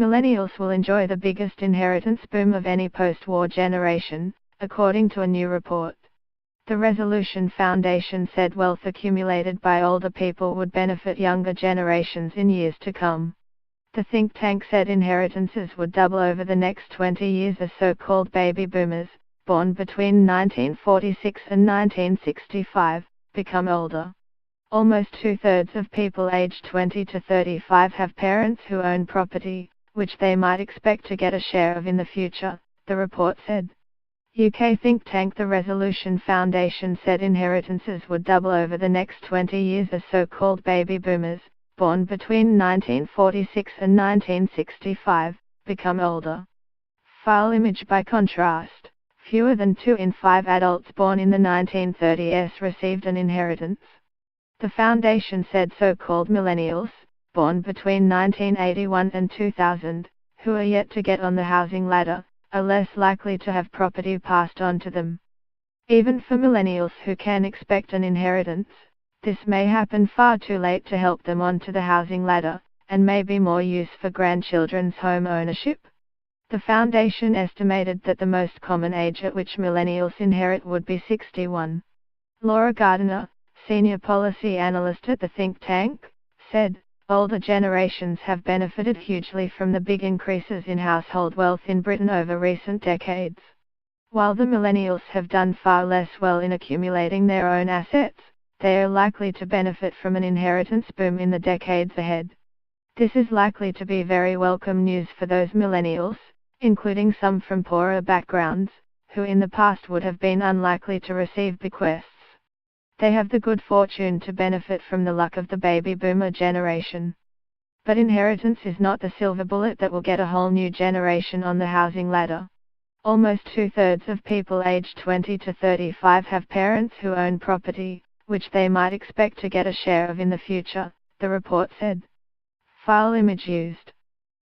Millennials will enjoy the biggest inheritance boom of any post-war generation, according to a new report. The Resolution Foundation said wealth accumulated by older people would benefit younger generations in years to come. The think tank said inheritances would double over the next 20 years as so-called baby boomers, born between 1946 and 1965, become older. Almost two-thirds of people aged 20 to 35 have parents who own property, which they might expect to get a share of in the future, the report said. UK think tank The Resolution Foundation said inheritances would double over the next 20 years as so-called baby boomers, born between 1946 and 1965, become older. File image. By contrast, fewer than 2 in 5 adults born in the 1930s received an inheritance. The foundation said so-called millennials, born between 1981 and 2000, who are yet to get on the housing ladder, are less likely to have property passed on to them. Even for millennials who can expect an inheritance, this may happen far too late to help them onto the housing ladder, and may be more use for grandchildren's home ownership. The foundation estimated that the most common age at which millennials inherit would be 61. Laura Gardiner, senior policy analyst at the think tank, said, older generations have benefited hugely from the big increases in household wealth in Britain over recent decades. While the millennials have done far less well in accumulating their own assets, they are likely to benefit from an inheritance boom in the decades ahead. This is likely to be very welcome news for those millennials, including some from poorer backgrounds, who in the past would have been unlikely to receive bequests. They have the good fortune to benefit from the luck of the baby boomer generation. But inheritance is not the silver bullet that will get a whole new generation on the housing ladder. Almost two-thirds of people aged 20 to 35 have parents who own property, which they might expect to get a share of in the future, the report said. File image used.